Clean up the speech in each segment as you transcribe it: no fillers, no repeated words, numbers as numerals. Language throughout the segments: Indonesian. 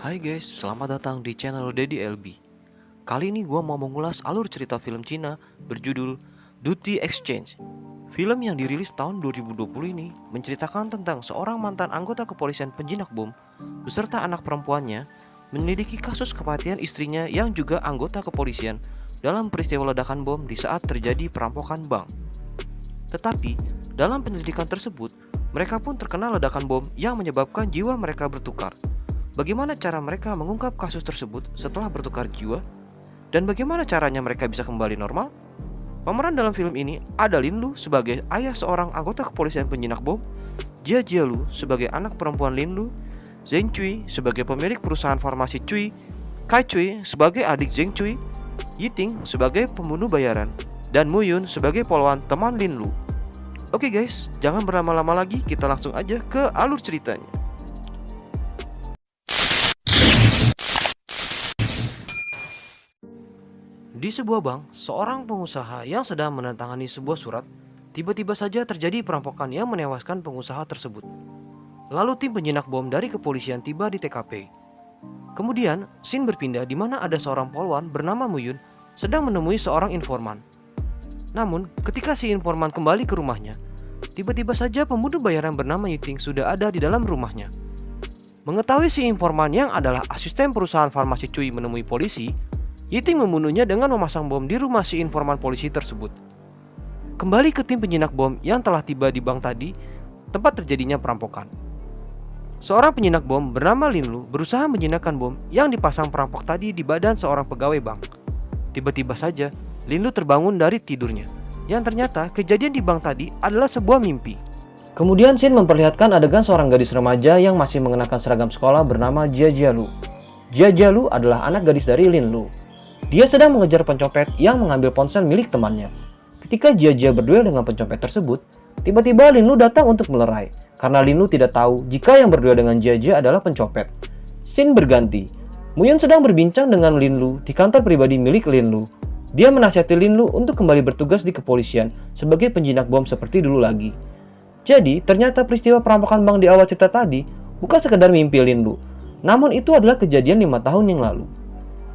Hai guys, selamat datang di channel Daddy LB. Kali ini gue mau mengulas alur cerita film Cina berjudul Duty Exchange. Film yang dirilis tahun 2020 ini menceritakan tentang seorang mantan anggota kepolisian penjinak bom beserta anak perempuannya menyelidiki kasus kematian istrinya yang juga anggota kepolisian dalam peristiwa ledakan bom di saat terjadi perampokan bank. Tetapi, dalam penyelidikan tersebut, mereka pun terkena ledakan bom yang menyebabkan jiwa mereka bertukar. Bagaimana cara mereka mengungkap kasus tersebut setelah bertukar jiwa? Dan bagaimana caranya mereka bisa kembali normal? Pemeran dalam film ini ada Lin Lu sebagai ayah seorang anggota kepolisian penjinak bom, Jia Jialu sebagai anak perempuan Lin Lu, Zheng Cui sebagai pemilik perusahaan farmasi Cui, Kai Cui sebagai adik Zheng Cui, Yiting sebagai pembunuh bayaran, dan Mu Yun sebagai poluan teman Lin Lu. Oke guys, jangan berlama-lama lagi, kita langsung aja ke alur ceritanya. Di sebuah bank, seorang pengusaha yang sedang menandatangani sebuah surat, tiba-tiba saja terjadi perampokan yang menewaskan pengusaha tersebut. Lalu tim penjinak bom dari kepolisian tiba di TKP. Kemudian, scene berpindah di mana ada seorang polwan bernama Mu Yun sedang menemui seorang informan. Namun, ketika si informan kembali ke rumahnya, tiba-tiba saja pembunuh bayaran bernama Yiting sudah ada di dalam rumahnya. Mengetahui si informan yang adalah asisten perusahaan farmasi Cui menemui polisi, Yiting membunuhnya dengan memasang bom di rumah si informan polisi tersebut. Kembali ke tim penjinak bom yang telah tiba di bank tadi, tempat terjadinya perampokan. Seorang penjinak bom bernama Lin Lu berusaha menjinakkan bom yang dipasang perampok tadi di badan seorang pegawai bank. Tiba-tiba saja, Lin Lu terbangun dari tidurnya, yang ternyata kejadian di bank tadi adalah sebuah mimpi. Kemudian scene memperlihatkan adegan seorang gadis remaja yang masih mengenakan seragam sekolah bernama Jia Jialu. Jia Jialu adalah anak gadis dari Lin Lu. Dia sedang mengejar pencopet yang mengambil ponsel milik temannya. Ketika Jia berduel dengan pencopet tersebut, tiba-tiba Lin Lu datang untuk melerai, karena Lin Lu tidak tahu jika yang berduel dengan Jia adalah pencopet. Scene berganti. Mu Yun sedang berbincang dengan Lin Lu di kantor pribadi milik Lin Lu. Dia menasihati Lin Lu untuk kembali bertugas di kepolisian sebagai penjinak bom seperti dulu lagi. Jadi, ternyata peristiwa perampokan bank di awal cerita tadi bukan sekedar mimpi Lin Lu, namun itu adalah kejadian 5 tahun yang lalu.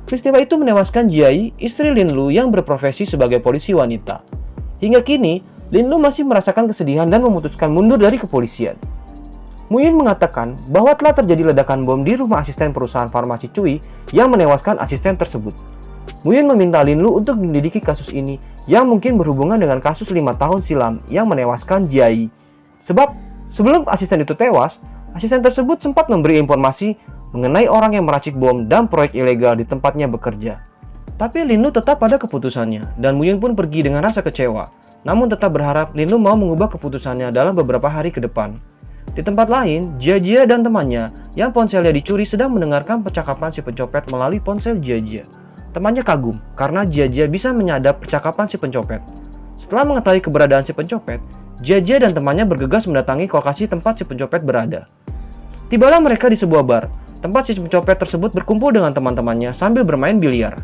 Peristiwa itu menewaskan Jiai, istri Lin Lu yang berprofesi sebagai polisi wanita. Hingga kini, Lin Lu masih merasakan kesedihan dan memutuskan mundur dari kepolisian. Mu Yun mengatakan bahwa telah terjadi ledakan bom di rumah asisten perusahaan farmasi Cui yang menewaskan asisten tersebut. Mu Yun meminta Lin Lu untuk menyelidiki kasus ini yang mungkin berhubungan dengan kasus 5 tahun silam yang menewaskan Jiai. Sebab, sebelum asisten itu tewas, asisten tersebut sempat memberi informasi mengenai orang yang meracik bom dan proyek ilegal di tempatnya bekerja. Tapi Lin Lu tetap pada keputusannya, dan Mu Yun pun pergi dengan rasa kecewa. Namun tetap berharap Lin Lu mau mengubah keputusannya dalam beberapa hari ke depan. Di tempat lain, Jia dan temannya yang ponselnya dicuri sedang mendengarkan percakapan si pencopet melalui ponsel Jia. Temannya kagum karena Jia bisa menyadap percakapan si pencopet. Setelah mengetahui keberadaan si pencopet, Jia dan temannya bergegas mendatangi lokasi tempat si pencopet berada. Tibalah mereka di sebuah bar, tempat si pencopet tersebut berkumpul dengan teman-temannya sambil bermain biliar.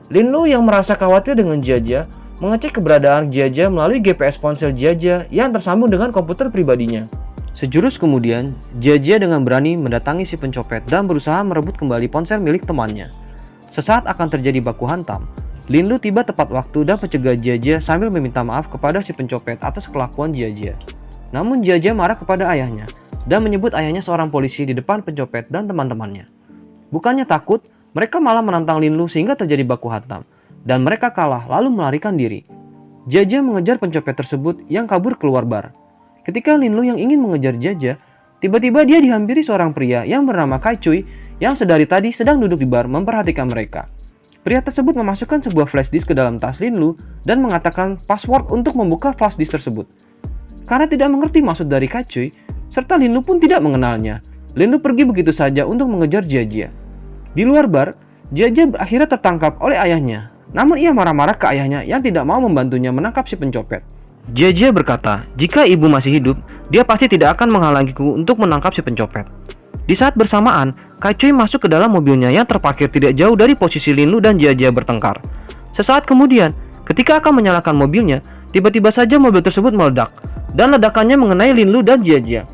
Lin Lu yang merasa khawatir dengan Jia mengecek keberadaan Jia melalui GPS ponsel Jia yang tersambung dengan komputer pribadinya. Sejurus kemudian, Jia dengan berani mendatangi si pencopet dan berusaha merebut kembali ponsel milik temannya. Sesaat akan terjadi baku hantam, Lin Lu tiba tepat waktu dan mencegah Jia sambil meminta maaf kepada si pencopet atas kelakuan Jia. Namun Jia marah kepada ayahnya dan menyebut ayahnya seorang polisi di depan pencopet dan teman-temannya. Bukannya takut, mereka malah menantang Lin Lu sehingga terjadi baku hantam, dan mereka kalah lalu melarikan diri. Jia mengejar pencopet tersebut yang kabur keluar bar. Ketika Lin Lu yang ingin mengejar Jia, tiba-tiba dia dihampiri seorang pria yang bernama Kai Cui yang sedari tadi sedang duduk di bar memperhatikan mereka. Pria tersebut memasukkan sebuah flash disk ke dalam tas Lin Lu dan mengatakan password untuk membuka flash disk tersebut. Karena tidak mengerti maksud dari Kai Cui, serta Lin Lu pun tidak mengenalnya, Lin Lu pergi begitu saja untuk mengejar Jia. Di luar bar, Jia akhirnya tertangkap oleh ayahnya. Namun ia marah-marah ke ayahnya yang tidak mau membantunya menangkap si pencopet. Jia berkata, jika ibu masih hidup, dia pasti tidak akan menghalangiku untuk menangkap si pencopet. Di saat bersamaan, Kai Cui masuk ke dalam mobilnya yang terparkir tidak jauh dari posisi Lin Lu dan Jia bertengkar. Sesaat kemudian, ketika akan menyalakan mobilnya, tiba-tiba saja mobil tersebut meledak, dan ledakannya mengenai Lin Lu dan Jia.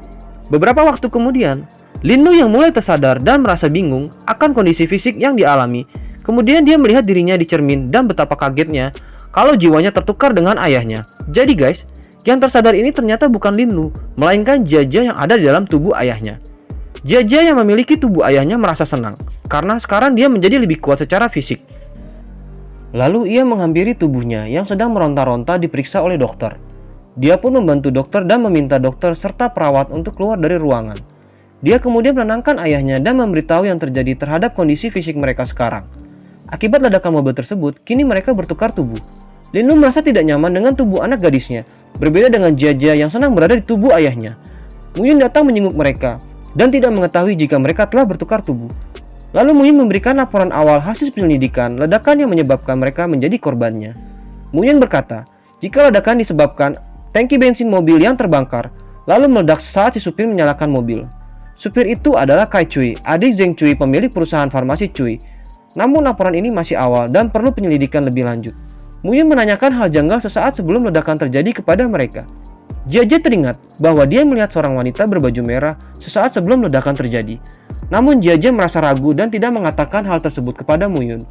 Beberapa waktu kemudian, Linlu yang mulai tersadar dan merasa bingung akan kondisi fisik yang dialami. Kemudian dia melihat dirinya di cermin dan betapa kagetnya kalau jiwanya tertukar dengan ayahnya. Jadi guys, yang tersadar ini ternyata bukan Linlu, melainkan Jia-Jia yang ada di dalam tubuh ayahnya. Jia-Jia yang memiliki tubuh ayahnya merasa senang, karena sekarang dia menjadi lebih kuat secara fisik. Lalu ia menghampiri tubuhnya yang sedang meronta-ronta diperiksa oleh dokter. Dia pun membantu dokter dan meminta dokter serta perawat untuk keluar dari ruangan. Dia kemudian menenangkan ayahnya dan memberitahu yang terjadi terhadap kondisi fisik mereka sekarang. Akibat ledakan mobil tersebut, kini mereka bertukar tubuh. Linlu merasa tidak nyaman dengan tubuh anak gadisnya, berbeda dengan Jia-Jia yang senang berada di tubuh ayahnya. Muyun datang menyenguk mereka, dan tidak mengetahui jika mereka telah bertukar tubuh. Lalu Muyun memberikan laporan awal hasil penyelidikan ledakan yang menyebabkan mereka menjadi korbannya. Muyun berkata, jika ledakan disebabkan tangki bensin mobil yang terbakar, lalu meledak saat si supir menyalakan mobil. Supir itu adalah Kai Cui, adik Zheng Cui, pemilik perusahaan farmasi Cui. Namun laporan ini masih awal dan perlu penyelidikan lebih lanjut. Muyun menanyakan hal janggal sesaat sebelum ledakan terjadi kepada mereka. Jia-Jia teringat bahwa dia melihat seorang wanita berbaju merah sesaat sebelum ledakan terjadi. Namun Jia-Jia merasa ragu dan tidak mengatakan hal tersebut kepada Muyun.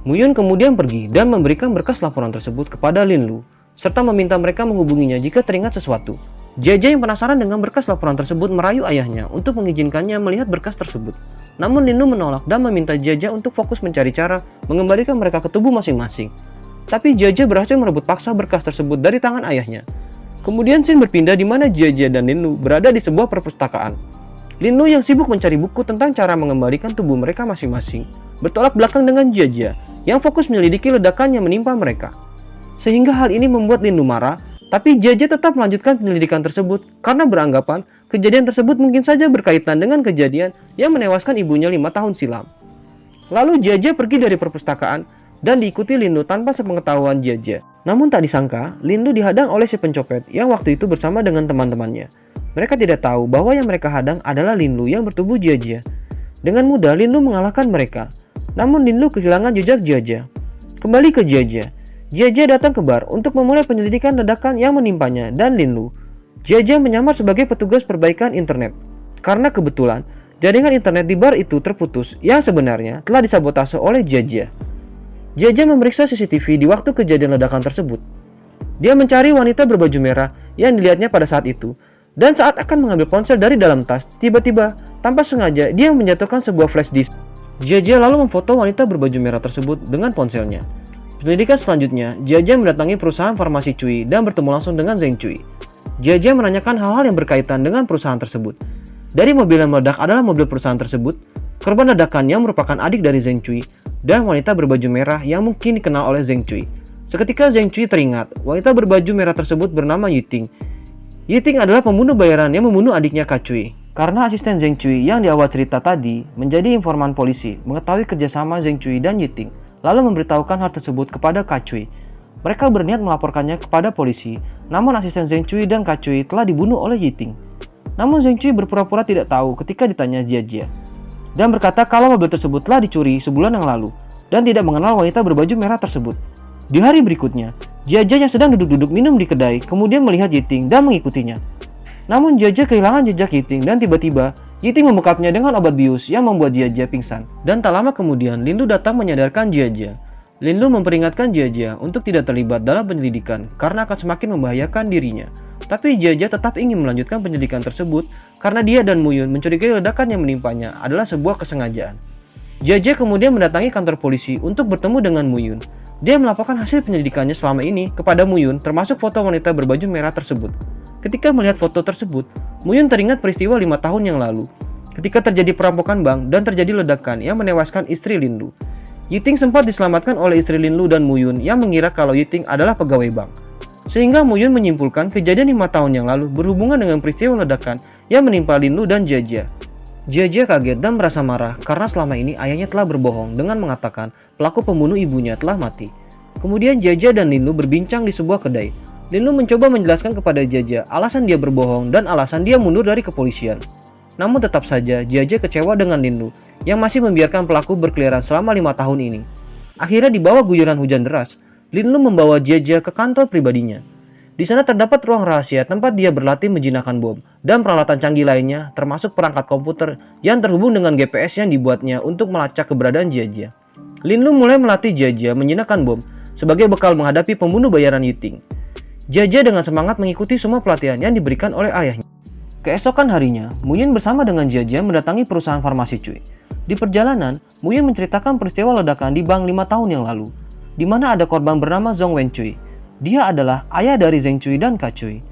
Muyun kemudian pergi dan memberikan berkas laporan tersebut kepada Linlu, serta meminta mereka menghubunginya jika teringat sesuatu. Jia-Jia yang penasaran dengan berkas laporan tersebut merayu ayahnya untuk mengizinkannya melihat berkas tersebut. Namun Linlu menolak dan meminta Jia-Jia untuk fokus mencari cara mengembalikan mereka ke tubuh masing-masing. Tapi Jia-Jia berhasil merebut paksa berkas tersebut dari tangan ayahnya. Kemudian scene berpindah di mana Jia-Jia dan Linlu berada di sebuah perpustakaan. Linlu yang sibuk mencari buku tentang cara mengembalikan tubuh mereka masing-masing bertolak belakang dengan Jia-Jia yang fokus menyelidiki ledakan yang menimpa mereka. Sehingga hal ini membuat Linlu marah, tapi Jia-Jia tetap melanjutkan penyelidikan tersebut karena beranggapan kejadian tersebut mungkin saja berkaitan dengan kejadian yang menewaskan ibunya 5 tahun silam. Lalu Jia-Jia pergi dari perpustakaan dan diikuti Linlu tanpa sepengetahuan Jia-Jia. Namun tak disangka, Linlu dihadang oleh si pencopet yang waktu itu bersama dengan teman-temannya. Mereka tidak tahu bahwa yang mereka hadang adalah Linlu yang bertubuh Jia-Jia. Dengan mudah Linlu mengalahkan mereka. Namun Linlu kehilangan jejak Jia-Jia. Kembali ke Jia-Jia. Jia-Jia datang ke bar untuk memulai penyelidikan ledakan yang menimpanya dan Linlu. Jia-Jia menyamar sebagai petugas perbaikan internet. Karena kebetulan, jaringan internet di bar itu terputus yang sebenarnya telah disabotase oleh Jia-Jia. Jia-Jia memeriksa CCTV di waktu kejadian ledakan tersebut. Dia mencari wanita berbaju merah yang dilihatnya pada saat itu. Dan saat akan mengambil ponsel dari dalam tas, tiba-tiba, tanpa sengaja, dia menjatuhkan sebuah flash disk. Jia-Jia lalu memfoto wanita berbaju merah tersebut dengan ponselnya. Penyelidikan selanjutnya, Jia-Jia mendatangi perusahaan farmasi Cui dan bertemu langsung dengan Zheng Cui. Jia-Jia menanyakan hal-hal yang berkaitan dengan perusahaan tersebut. Dari mobil yang meledak adalah mobil perusahaan tersebut, korban ledakan yang merupakan adik dari Zheng Cui, dan wanita berbaju merah yang mungkin dikenal oleh Zheng Cui. Seketika Zheng Cui teringat, wanita berbaju merah tersebut bernama Yiting. Yiting adalah pembunuh bayaran yang membunuh adiknya Ka Cui. Karena asisten Zheng Cui yang di awal cerita tadi menjadi informan polisi, mengetahui kerjasama Zheng Cui dan Yiting, lalu memberitahukan hal tersebut kepada Ka Cui. Mereka berniat melaporkannya kepada polisi, namun asisten Zheng Cui dan Ka Cui telah dibunuh oleh Yiting. Namun Zheng Cui berpura-pura tidak tahu ketika ditanya Jia-Jia, dan berkata kalau mobil tersebut telah dicuri sebulan yang lalu, dan tidak mengenal wanita berbaju merah tersebut. Di hari berikutnya, Jia-Jia yang sedang duduk-duduk minum di kedai, kemudian melihat Yiting dan mengikutinya. Namun Jia-Jia kehilangan jejak Yiting dan tiba-tiba, Yiting membekapnya dengan obat bius yang membuat Jia-Jia pingsan. Dan tak lama kemudian, Linlu datang menyadarkan Jia-Jia. Linlu memperingatkan Jia-Jia untuk tidak terlibat dalam penyelidikan karena akan semakin membahayakan dirinya. Tapi Jia-Jia tetap ingin melanjutkan penyelidikan tersebut karena dia dan Muyun mencurigai ledakan yang menimpanya adalah sebuah kesengajaan. Jia-Jia kemudian mendatangi kantor polisi untuk bertemu dengan Muyun. Dia melaporkan hasil penyelidikannya selama ini kepada Muyun, termasuk foto wanita berbaju merah tersebut. Ketika melihat foto tersebut, Muyun teringat peristiwa 5 tahun yang lalu, ketika terjadi perampokan bank dan terjadi ledakan yang menewaskan istri Linlu. Yiting sempat diselamatkan oleh istri Linlu dan Muyun yang mengira kalau Yiting adalah pegawai bank. Sehingga Muyun menyimpulkan kejadian 5 tahun yang lalu berhubungan dengan peristiwa ledakan yang menimpa Linlu dan Jia-Jia. Jia-Jia kaget dan merasa marah karena selama ini ayahnya telah berbohong dengan mengatakan pelaku pembunuh ibunya telah mati. Kemudian Jia-Jia dan Linlu berbincang di sebuah kedai. Linlu mencoba menjelaskan kepada Jia-Jia alasan dia berbohong dan alasan dia mundur dari kepolisian. Namun tetap saja Jia-Jia kecewa dengan Linlu yang masih membiarkan pelaku berkeliaran selama 5 tahun ini. Akhirnya di bawah guyuran hujan deras, Linlu membawa Jia-Jia ke kantor pribadinya. Di sana terdapat ruang rahasia tempat dia berlatih menjinakkan bom dan peralatan canggih lainnya, termasuk perangkat komputer yang terhubung dengan GPS yang dibuatnya untuk melacak keberadaan Jia. Lin Lu mulai melatih Jia menjinakkan bom sebagai bekal menghadapi pembunuh bayaran Yiting. Jia dengan semangat mengikuti semua pelatihan yang diberikan oleh ayahnya. Keesokan harinya, Muyun bersama dengan Jia mendatangi perusahaan farmasi Cui. Di perjalanan, Muyun menceritakan peristiwa ledakan di bank 5 tahun yang lalu, di mana ada korban bernama Zhong Wenchui. Dia adalah ayah dari Zheng Cui dan Ka Cui.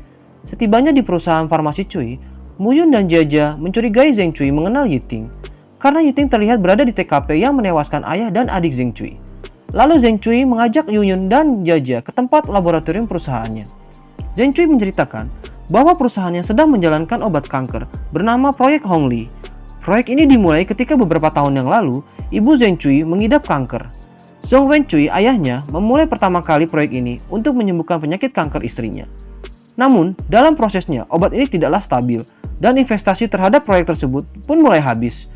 Setibanya di perusahaan farmasi Cui, Muyun dan Jia mencurigai Zheng Cui mengenal Yiting, karena Yiting terlihat berada di TKP yang menewaskan ayah dan adik Zheng Cui. Lalu Zheng Cui mengajak Yuyun dan Jia ke tempat laboratorium perusahaannya. Zheng Cui menceritakan bahwa perusahaannya sedang menjalankan obat kanker bernama Proyek Hongli. Proyek ini dimulai ketika beberapa tahun yang lalu, ibu Zheng Cui mengidap kanker. Zhong Wenchui, ayahnya, memulai pertama kali proyek ini untuk menyembuhkan penyakit kanker istrinya. Namun, dalam prosesnya, obat ini tidaklah stabil, dan investasi terhadap proyek tersebut pun mulai habis.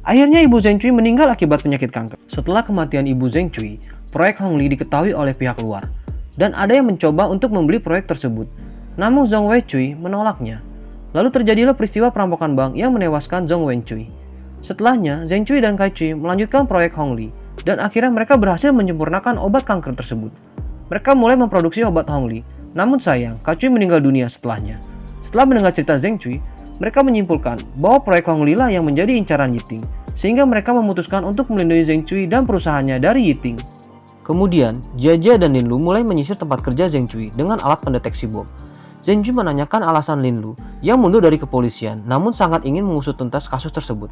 Akhirnya ibu Zheng Cui meninggal akibat penyakit kanker. Setelah kematian ibu Zheng Cui, proyek Hongli diketahui oleh pihak luar, dan ada yang mencoba untuk membeli proyek tersebut. Namun Zhong Wenchui menolaknya. Lalu terjadilah peristiwa perampokan bank yang menewaskan Zhong Wenchui. Setelahnya, Zheng Cui dan Kai Cui melanjutkan proyek Hongli, dan akhirnya mereka berhasil menyempurnakan obat kanker tersebut. Mereka mulai memproduksi obat Hongli, namun sayang, Ka Cui meninggal dunia setelahnya. Setelah mendengar cerita Zheng Cui, mereka menyimpulkan bahwa proyek Hongli lah yang menjadi incaran Yiting, sehingga mereka memutuskan untuk melindungi Zheng Cui dan perusahaannya dari Yiting. Kemudian, Jia dan Lin Lu mulai menyisir tempat kerja Zheng Cui dengan alat pendeteksi bom. Zheng Cui menanyakan alasan Lin Lu yang mundur dari kepolisian, namun sangat ingin mengusut tuntas kasus tersebut.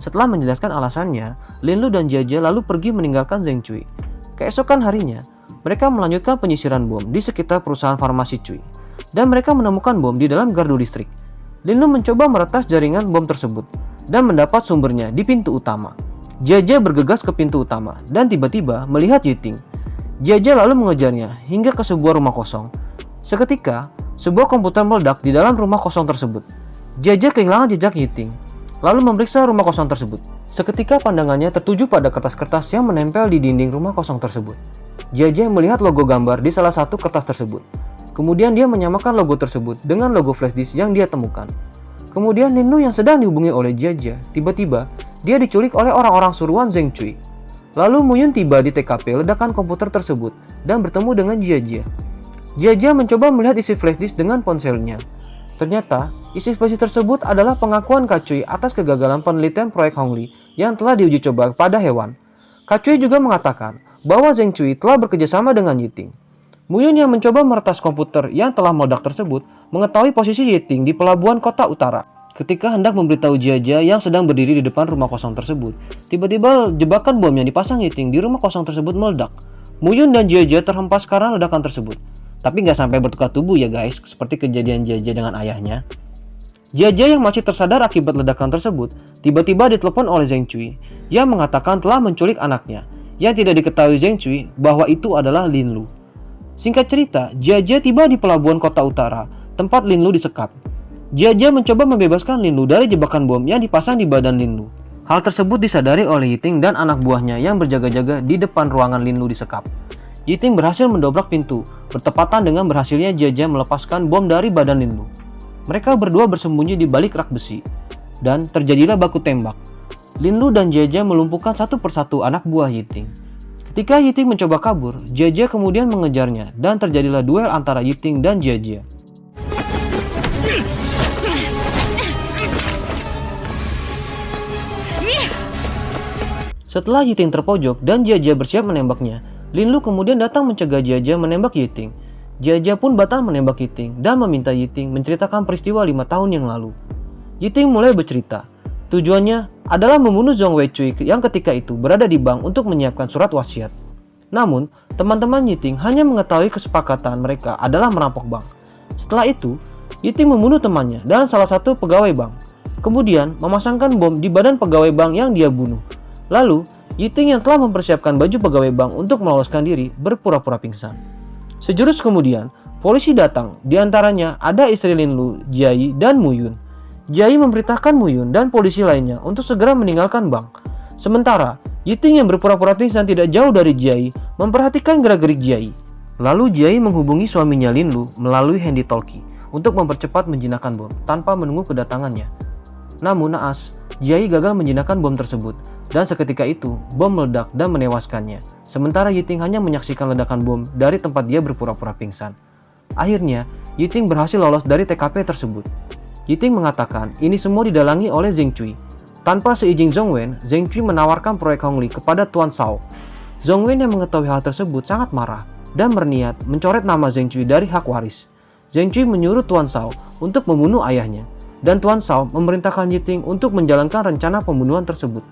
Setelah menjelaskan alasannya, Lin Lu dan Jia lalu pergi meninggalkan Zheng Cui. Keesokan harinya, mereka melanjutkan penyisiran bom di sekitar perusahaan farmasi Cui, dan mereka menemukan bom di dalam gardu listrik. Lin Lu mencoba meretas jaringan bom tersebut, dan mendapat sumbernya di pintu utama. Jia bergegas ke pintu utama, dan tiba-tiba melihat Yiting. Jia lalu mengejarnya hingga ke sebuah rumah kosong. Seketika, sebuah komputer meledak di dalam rumah kosong tersebut. Jia kehilangan jejak Yiting, lalu memeriksa rumah kosong tersebut. Seketika pandangannya tertuju pada kertas-kertas yang menempel di dinding rumah kosong tersebut. Jia melihat logo gambar di salah satu kertas tersebut. Kemudian dia menyamakan logo tersebut dengan logo flash disk yang dia temukan. Kemudian Lin Lu yang sedang dihubungi oleh Jia, tiba-tiba dia diculik oleh orang-orang suruhan Zheng Cui. Lalu Muyun tiba di TKP ledakan komputer tersebut dan bertemu dengan Jia. Jia mencoba melihat isi flash disk dengan ponselnya. Ternyata, isi flash disk tersebut adalah pengakuan Ka Cui atas kegagalan penelitian proyek Hongli yang telah diuji coba pada hewan. Ka Cui juga mengatakan bahwa Zheng Cui telah bekerjasama dengan Yiting. Muyun yang mencoba meretas komputer yang telah meledak tersebut mengetahui posisi Yiting di pelabuhan kota utara. Ketika hendak memberitahu Jia yang sedang berdiri di depan rumah kosong tersebut, tiba-tiba jebakan bom yang dipasang Yiting di rumah kosong tersebut meledak. Muyun dan Jia terhempas karena ledakan tersebut. Tapi nggak sampai bertukar tubuh ya guys, seperti kejadian Jia dengan ayahnya. Jia yang masih tersadar akibat ledakan tersebut, tiba-tiba ditelepon oleh Zheng Cui, yang mengatakan telah menculik anaknya, yang tidak diketahui Zheng Cui bahwa itu adalah Lin Lu. Singkat cerita, Jia tiba di pelabuhan kota utara, tempat Lin Lu disekap. Jia mencoba membebaskan Lin Lu dari jebakan bom yang dipasang di badan Lin Lu. Hal tersebut disadari oleh Yiting dan anak buahnya yang berjaga-jaga di depan ruangan Lin Lu disekap. Yiting berhasil mendobrak pintu, bertepatan dengan berhasilnya Jia melepaskan bom dari badan Lin Lu. Mereka berdua bersembunyi di balik rak besi, dan terjadilah baku tembak. Lin Lu dan Jia melumpuhkan satu persatu anak buah Yiting. Ketika Yiting mencoba kabur, Jia kemudian mengejarnya, dan terjadilah duel antara Yiting dan Jia. Setelah Yiting terpojok dan Jia bersiap menembaknya, Lin Lu kemudian datang mencegah Jia menembak Yiting. Jia pun batal menembak Yiting dan meminta Yiting menceritakan peristiwa 5 tahun yang lalu. Yiting mulai bercerita. Tujuannya adalah membunuh Zhong Wenchui yang ketika itu berada di bank untuk menyiapkan surat wasiat. Namun, teman-teman Yiting hanya mengetahui kesepakatan mereka adalah merampok bank. Setelah itu, Yiting membunuh temannya dan salah satu pegawai bank. Kemudian, memasangkan bom di badan pegawai bank yang dia bunuh. Lalu, Yiting yang telah mempersiapkan baju pegawai bank untuk meloloskan diri berpura-pura pingsan. Sejurus kemudian, polisi datang. Di antaranya ada istri Lin Lu, Jia dan Muyun. Jia memberitahukan Muyun dan polisi lainnya untuk segera meninggalkan bank. Sementara, Yiting yang berpura-pura pingsan tidak jauh dari Jia memperhatikan gerak-gerik Jia. Lalu Jiayi menghubungi suaminya Lin Lu melalui handy talkie untuk mempercepat menjinakkan bom tanpa menunggu kedatangannya. Namun naas, Jiayi gagal menjinakkan bom tersebut dan seketika itu bom meledak dan menewaskannya. Sementara Yiting hanya menyaksikan ledakan bom dari tempat dia berpura-pura pingsan. Akhirnya, Yiting berhasil lolos dari TKP tersebut. Yiting mengatakan ini semua didalangi oleh Zheng Cui. Tanpa seizin Zhong Wen, Zheng Cui menawarkan proyek Hongli kepada Tuan Shao. Zhong Wen yang mengetahui hal tersebut sangat marah dan berniat mencoret nama Zheng Cui dari hak waris. Zheng Cui menyuruh Tuan Shao untuk membunuh ayahnya, dan Tuan Shao memerintahkan Yiting untuk menjalankan rencana pembunuhan tersebut.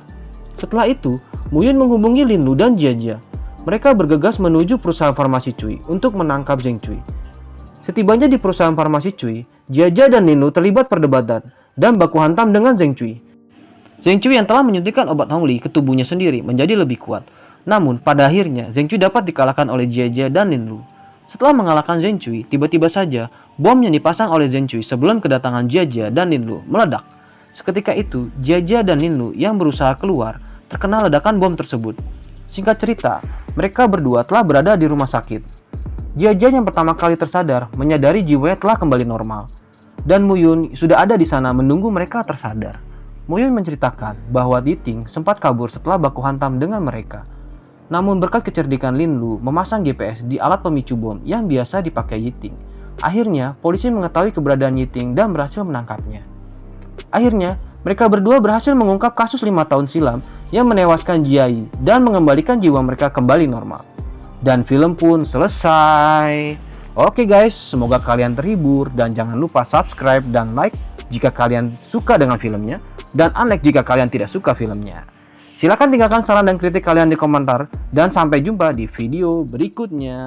Setelah itu, Mu Yun menghubungi Lin Lu dan Jia Jia. Mereka bergegas menuju perusahaan farmasi Cui untuk menangkap Zheng Cui. Setibanya di perusahaan farmasi Cui, Jia Jia dan Lin Lu terlibat perdebatan dan baku hantam dengan Zheng Cui. Zheng Cui yang telah menyuntikkan obat Hongli ke tubuhnya sendiri menjadi lebih kuat. Namun, pada akhirnya Zheng Cui dapat dikalahkan oleh Jia Jia dan Lin Lu. Setelah mengalahkan Zheng Cui, tiba-tiba saja bom yang dipasang oleh Zheng Cui sebelum kedatangan Jia Jia dan Lin Lu meledak. Seketika itu, Jia Jia dan Lin Lu yang berusaha keluar terkena ledakan bom tersebut. Singkat cerita, mereka berdua telah berada di rumah sakit. Jia Jia yang pertama kali tersadar menyadari jiwanya telah kembali normal. Dan Mu Yun sudah ada di sana menunggu mereka tersadar. Mu Yun menceritakan bahwa Yiting sempat kabur setelah baku hantam dengan mereka. Namun berkat kecerdikan Lin Lu memasang GPS di alat pemicu bom yang biasa dipakai Yiting. Akhirnya, polisi mengetahui keberadaan Yiting dan berhasil menangkapnya. Akhirnya, mereka berdua berhasil mengungkap kasus 5 tahun silam yang menewaskan Jiayi dan mengembalikan jiwa mereka kembali normal. Dan film pun selesai. Oke guys, semoga kalian terhibur dan jangan lupa subscribe dan like jika kalian suka dengan filmnya dan unlike jika kalian tidak suka filmnya. Silahkan tinggalkan saran dan kritik kalian di komentar dan sampai jumpa di video berikutnya.